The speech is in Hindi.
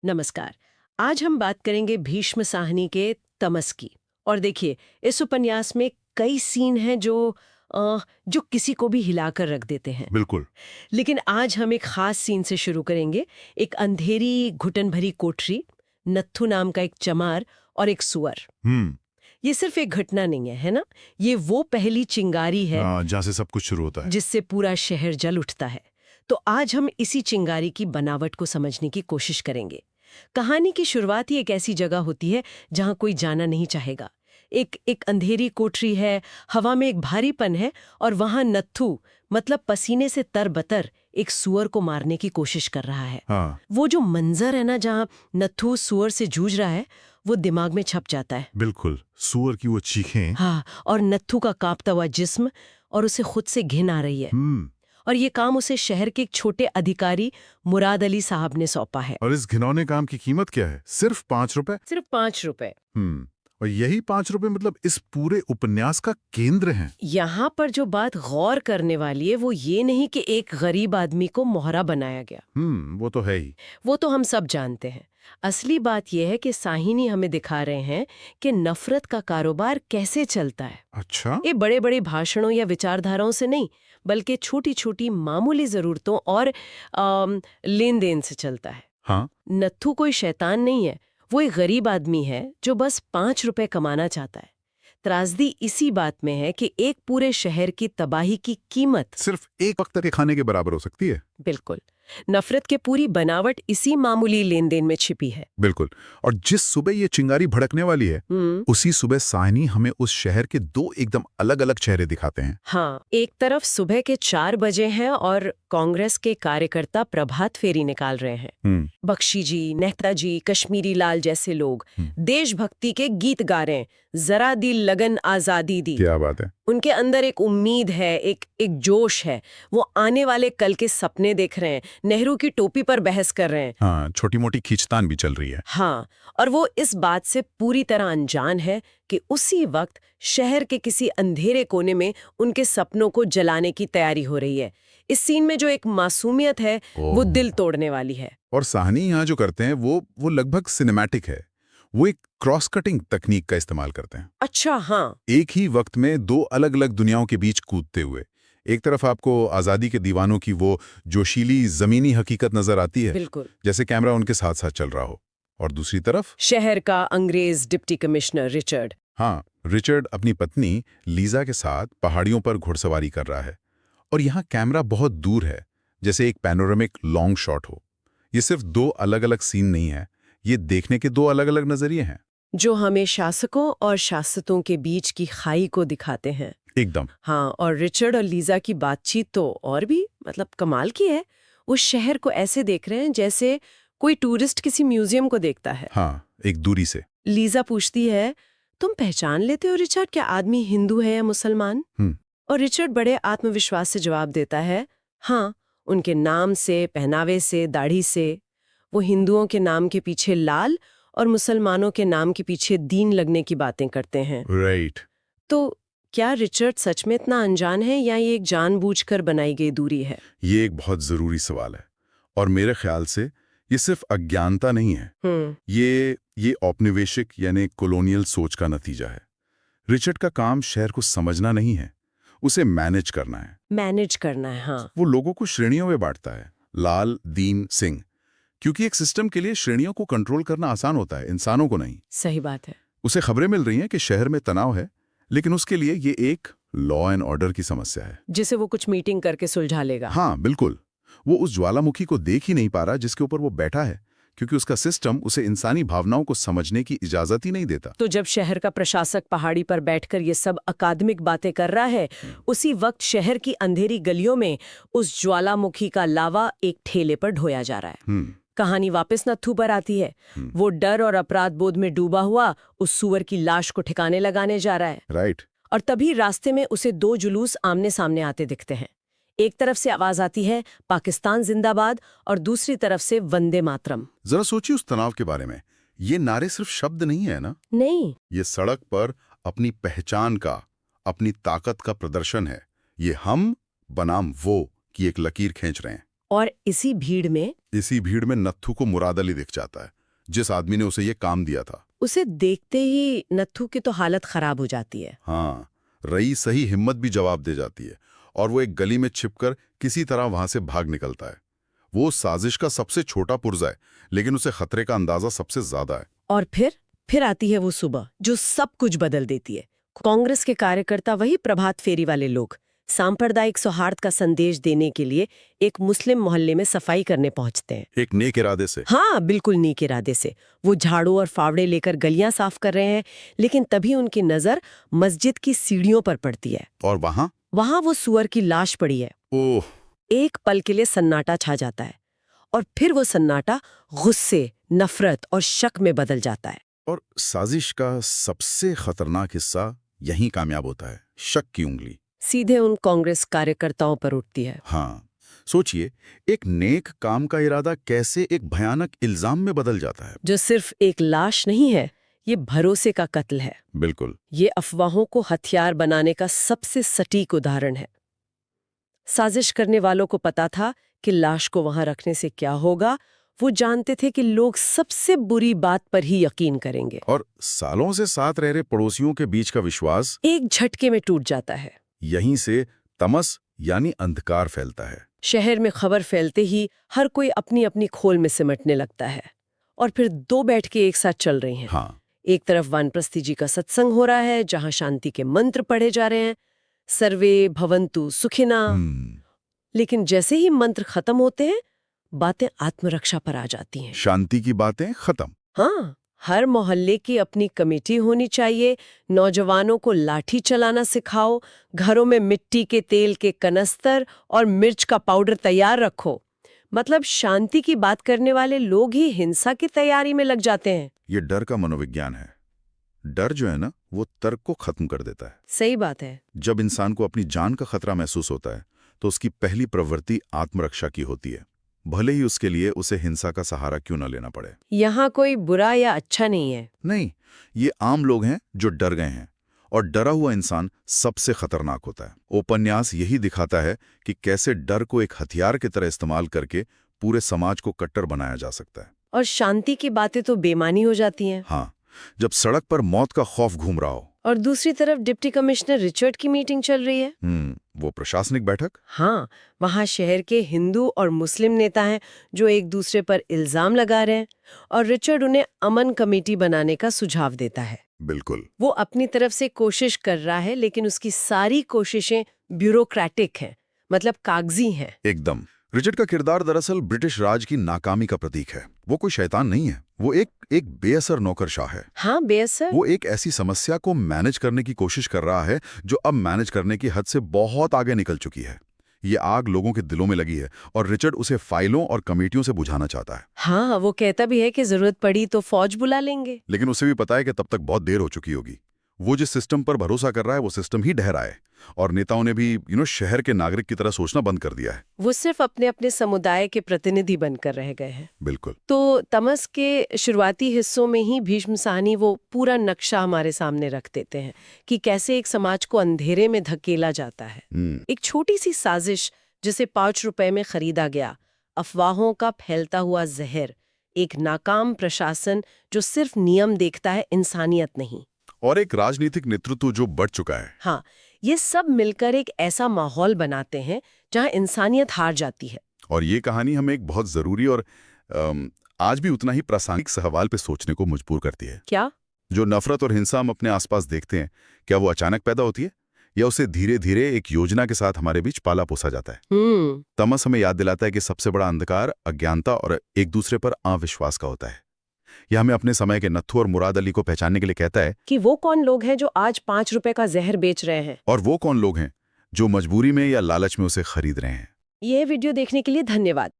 नमस्कार। आज हम बात करेंगे भीष्म साहनी के तमस की। और देखिए, इस उपन्यास में कई सीन हैं जो किसी को भी हिलाकर रख देते हैं। बिल्कुल। लेकिन आज हम एक खास सीन से शुरू करेंगे। एक अंधेरी घुटन भरी कोठरी, नत्थू नाम का एक चमार और एक सुअर। हम्म। ये सिर्फ एक घटना नहीं है ना? ये वो पहली चिंगारी है जहाँ से सब कुछ शुरू होता है। जिससे पूरा शहर जल उठता है। तो आज हम इसी चिंगारी की बनावट को समझने की कोशिश करेंगे। कहानी की शुरुआत ही एक ऐसी जगह होती है जहां कोई जाना नहीं चाहेगा। एक अंधेरी कोठरी है, हवा में एक भारीपन है और वहां नत्थू, मतलब पसीने से तरबतर, एक सुअर को मारने की कोशिश कर रहा है। हाँ। वो जो मंजर है ना, जहां नत्थू सुअर से जूझ रहा है, वो दिमाग में छप जाता है। बिल्कुल, सुअर की वो चीखें। हाँ, और नत्थू का कांपता हुआ जिस्म, और उसे खुद से घिन आ रही है। और ये काम उसे शहर के एक छोटे अधिकारी मुराद अली साहब ने सौंपा है। और इस घिनौने काम की कीमत क्या है? सिर्फ 5 रुपए। सिर्फ 5 रुपए। और यही 5 रुपए मतलब इस पूरे उपन्यास का केंद्र है। यहाँ पर जो बात गौर करने वाली है वो ये नहीं कि एक गरीब आदमी को मोहरा बनाया गया। वो तो है ही। वो तो हम सब जानते हैं। असली बात यह है कि साहिनी हमें दिखा रहे हैं कि नफरत का कारोबार कैसे चलता है। अच्छा। ये बड़े बड़े भाषणों या विचारधाराओं से नहीं, बल्कि छोटी छोटी मामूली जरूरतों और लेन देन से चलता है। हाँ। नत्थू कोई शैतान नहीं है, वो एक गरीब आदमी है जो बस 5 रुपए कमाना चाहता है। त्रासदी इसी बात में है कि एक पूरे शहर की तबाही की कीमत सिर्फ एक वक्त के खाने के बराबर हो सकती है। बिल्कुल, नफरत के पूरी बनावट इसी मामूली लेन देन में छिपी है। बिल्कुल। और जिस सुबह ये चिंगारी भड़कने वाली है, उसी सुबह साहनी हमें उस शहर के दो एकदम अलग अलग चेहरे दिखाते हैं। हाँ, एक तरफ सुबह के 4 बजे हैं और कांग्रेस के कार्यकर्ता प्रभात फेरी निकाल रहे हैं। बख्शी जी, नेहता जी, कश्मीरी लाल जैसे लोग देशभक्ति के गीत गा रहे हैं। जरा दी लगन आजादी दी। क्या बात है। उनके अंदर एक उम्मीद है, एक जोश है। वो आने वाले कल के सपने देख रहे हैं, नेहरू की टोपी पर बहस कर रहे हैं। हाँ, छोटी मोटी खींचतान भी चल रही है। हाँ, और वो इस बात से पूरी तरह अनजान है कि उसी वक्त शहर के किसी अंधेरे कोने में उनके सपनों को जलाने की तैयारी हो रही है। इस सीन में जो एक मासूमियत है वो दिल तोड़ने वाली है। और साहनी यहाँ जो करते हैं वो लगभग सिनेमैटिक है। वो एक क्रॉस कटिंग तकनीक का इस्तेमाल करते हैं। अच्छा, हाँ। एक ही वक्त में दो अलग अलग दुनियाओं के बीच कूदते हुए। एक तरफ आपको आज़ादी के दीवानों की वो जोशीली जमीनी हकीकत नजर आती है, बिल्कुल, जैसे कैमरा उनके साथ साथ चल रहा हो। और दूसरी तरफ शहर का अंग्रेज डिप्टी कमिश्नर रिचर्ड। हाँ, रिचर्ड अपनी पत्नी लीजा के साथ पहाड़ियों पर घुड़सवारी कर रहा है। और यहाँ कैमरा बहुत दूर है, जैसे एक पैनोरामिक लॉन्ग शॉट हो। ये सिर्फ दो अलग अलग सीन नहीं है, ये देखने के दो अलग अलग नजरिए हैं जो हमें शासकों और शासितों के बीच की खाई को दिखाते हैं। एकदम। हाँ, और रिचर्ड और लीजा की बातचीत तो और भी कमाल की है। वो शहर को ऐसे देख रहे हैं जैसे कोई टूरिस्ट किसी म्यूजियम को देखता है। हाँ, एक दूरी से। लीजा पूछती है, तुम पहचान लेते हो रिचर्ड, क्या आदमी हिंदू है या मुसलमान? और रिचर्ड बड़े आत्मविश्वास से जवाब देता है, हाँ, उनके नाम से, पहनावे से, दाढ़ी से। वो हिंदुओं के नाम के पीछे लाल और मुसलमानों के नाम के पीछे दीन लगने की बातें करते हैं। राइट। तो क्या रिचर्ड सच में इतना अनजान है या ये एक जानबूझकर बनाई गई दूरी है? ये एक बहुत जरूरी सवाल है, और मेरे ख्याल से ये सिर्फ अज्ञानता नहीं है। ये औपनिवेशिक यानी कॉलोनियल सोच का नतीजा है। रिचर्ड का काम शहर को समझना नहीं है, उसे मैनेज करना है। मैनेज करना है, हाँ। वो लोगों को श्रेणियों में बांटता है, लाल, दीन, सिंह, क्योंकि एक सिस्टम के लिए श्रेणियों को कंट्रोल करना आसान होता है, इंसानों को नहीं। सही बात है। उसे खबरें मिल रही हैं कि शहर में तनाव है, लेकिन उसके लिए ये एक लॉ एंड ऑर्डर की समस्या है, जिसे वो कुछ मीटिंग करके सुलझा लेगा। हाँ बिल्कुल। वो उस ज्वालामुखी को देख ही नहीं पा रहा जिसके ऊपर वो बैठा है, क्योंकि उसका सिस्टम उसे इंसानी भावनाओं को समझने की इजाजत ही नहीं देता। तो जब शहर का प्रशासक पहाड़ी पर बैठकर ये सब अकादमिक बातें कर रहा है, उसी वक्त शहर की अंधेरी गलियों में उस ज्वालामुखी का लावा एक ठेले पर ढोया जा रहा है। कहानी वापस नत्थू पर आती है। वो डर और अपराध बोध में डूबा हुआ उस सुअर की लाश को ठिकाने लगाने जा रहा है। राइट। और तभी रास्ते में उसे दो जुलूस आमने सामने आते दिखते हैं। एक तरफ से आवाज आती है पाकिस्तान जिंदाबाद, और दूसरी तरफ से वंदे मातरम। जरा सोचिए उस तनाव के बारे में। ये नारे सिर्फ शब्द नहीं है ना, नहीं, ये सड़क पर अपनी पहचान का, अपनी ताकत का प्रदर्शन है। ये हम बनाम वो की एक लकीर खींच रहे हैं। और इसी भीड़ में नत्थू को मुराद अली दिख जाता है, जिस आदमी ने उसे ये काम दिया था। उसे देखते ही नत्थू की तो हालत खराब हो जाती है। हाँ, रई सही हिम्मत भी जवाब दे जाती है और वो एक गली में छिपकर किसी तरह वहां से भाग निकलता है। वो साजिश का सबसे छोटा पुर्जा है, लेकिन उसे खतरे का अंदाजा सबसे ज्यादा है। और फिर आती है वो सुबह जो सब कुछ बदल देती है। कांग्रेस के कार्यकर्ता, वही प्रभात फेरी वाले लोग, सांप्रदायिक सौहार्द का संदेश देने के लिए एक मुस्लिम मोहल्ले में सफाई करने पहुंचते हैं। एक नेक इरादे से। हाँ, बिल्कुल नेक इरादे से। वो झाड़ू और फावड़े लेकर गलियां साफ कर रहे हैं, लेकिन तभी उनकी नजर मस्जिद की सीढ़ियों पर पड़ती है। और वहां वो सुअर की लाश पड़ी है। ओह! एक पल के लिए सन्नाटा छा जाता है और फिर वो सन्नाटा गुस्से, नफरत और शक में बदल जाता है। और साजिश का सबसे खतरनाक हिस्सा यहीं कामयाब होता है। शक की उंगली सीधे उन कांग्रेस कार्यकर्ताओं पर उठती है। हाँ, सोचिए, एक नेक काम का इरादा कैसे एक भयानक इल्जाम में बदल जाता है। जो सिर्फ एक लाश नहीं है, ये भरोसे का कत्ल है। बिल्कुल। ये अफवाहों को हथियार बनाने का सबसे सटीक उदाहरण है। साजिश करने वालों को पता था कि लाश को वहां रखने से क्या होगा। वो जानते थे कि लोग सबसे बुरी बात पर ही यकीन करेंगे। और सालों से साथ रह रहे पड़ोसियों के बीच का विश्वास एक झटके में टूट जाता है। यहीं से तमस यानी अंधकार फैलता है। शहर में खबर फैलते ही हर कोई अपनी अपनी खोल में सिमटने लगता है। और फिर दो बैठकें एक साथ चल रही हैं। हाँ। एक तरफ वानप्रस्थी जी का सत्संग हो रहा है, जहां शांति के मंत्र पढ़े जा रहे हैं, सर्वे भवन्तु सुखिना। लेकिन जैसे ही मंत्र खत्म होते हैं, बातें आत्मरक्षा पर आ जाती हैं। शांति की बातें खत्म। हाँ, हर मोहल्ले की अपनी कमेटी होनी चाहिए, नौजवानों को लाठी चलाना सिखाओ, घरों में मिट्टी के तेल के कनस्तर और मिर्च का पाउडर तैयार रखो। मतलब शांति की बात करने वाले लोग ही हिंसा की तैयारी में लग जाते हैं। ये डर का मनोविज्ञान है। डर जो है ना, वो तर्क को खत्म कर देता है। सही बात है। जब इंसान को अपनी जान का खतरा महसूस होता है, तो उसकी पहली प्रवृत्ति आत्मरक्षा की होती है, भले ही उसके लिए उसे हिंसा का सहारा क्यों न लेना पड़े। यहाँ कोई बुरा या अच्छा नहीं है। नहीं, ये आम लोग हैं जो डर गए हैं, और डरा हुआ इंसान सबसे खतरनाक होता है। उपन्यास यही दिखाता है कि कैसे डर को एक हथियार की तरह इस्तेमाल करके पूरे समाज को कट्टर बनाया जा सकता है। और शांति की बातें तो बेमानी हो जाती हैं। हाँ, जब सड़क पर मौत का खौफ घूम रहा हो। और दूसरी तरफ डिप्टी कमिश्नर रिचर्ड की मीटिंग चल रही है। वो प्रशासनिक बैठक। हाँ, वहाँ शहर के हिंदू और मुस्लिम नेता हैं जो एक दूसरे पर इल्जाम लगा रहे हैं, और रिचर्ड उन्हें अमन कमेटी बनाने का सुझाव देता है। बिल्कुल। वो अपनी तरफ से कोशिश कर रहा है, लेकिन उसकी सारी कोशिशें ब्यूरोक्रेटिक हैं, मतलब कागजी हैं। एकदम। रिचर्ड का किरदार दरअसल ब्रिटिश राज की नाकामी का प्रतीक है। वो कोई शैतान नहीं है, वो एक बेअसर नौकरशाह है। हाँ, बेअसर। वो एक ऐसी समस्या को मैनेज करने की कोशिश कर रहा है जो अब मैनेज करने की हद से बहुत आगे निकल चुकी है। ये आग लोगों के दिलों में लगी है और रिचर्ड उसे फाइलों और कमेटियों से बुझाना चाहता है। हाँ, वो कहता भी है कि जरूरत पड़ी तो फौज बुला लेंगे। लेकिन उसे भी पता है कि तब तक बहुत देर हो चुकी होगी। वो जिस सिस्टम पर भरोसा कर रहा है, वो सिस्टम ही ढह रहा है, और नेताओं ने भी शहर के नागरिक की तरह सोचना बंद कर दिया है। वो सिर्फ अपने अपने समुदाय के प्रतिनिधि बनकर रह गए हैं। बिल्कुल। तो तमस के शुरुआती हिस्सों में ही भीष्म साहनी वो पूरा नक्शा हमारे सामने रख देते हैं कि कैसे एक समाज को अंधेरे में धकेला जाता है। एक छोटी सी साजिश जिसे 5 रुपए में खरीदा गया, अफवाहों का फैलता हुआ जहर, एक नाकाम प्रशासन जो सिर्फ नियम देखता है, इंसानियत नहीं, और एक राजनीतिक नेतृत्व जो बढ़ चुका है। हाँ, ये सब मिलकर एक ऐसा माहौल बनाते हैं जहां इंसानियत हार जाती है। और ये कहानी हमें एक बहुत जरूरी और आज भी उतना ही प्रासंगिक सवाल पे सोचने को मजबूर करती है। क्या? जो नफरत और हिंसा हम अपने आसपास देखते हैं, क्या वो अचानक पैदा होती है, या उसे धीरे धीरे एक योजना के साथ हमारे बीच पाला पोसा जाता है? तमस हमें याद दिलाता है कि सबसे बड़ा अंधकार अज्ञानता और एक दूसरे पर अविश्वास का होता है। यह हमें अपने समय के नत्थू और मुराद अली को पहचानने के लिए कहता है कि वो कौन लोग हैं जो आज 5 रुपए का जहर बेच रहे हैं, और वो कौन लोग हैं जो मजबूरी में या लालच में उसे खरीद रहे हैं। यह वीडियो देखने के लिए धन्यवाद।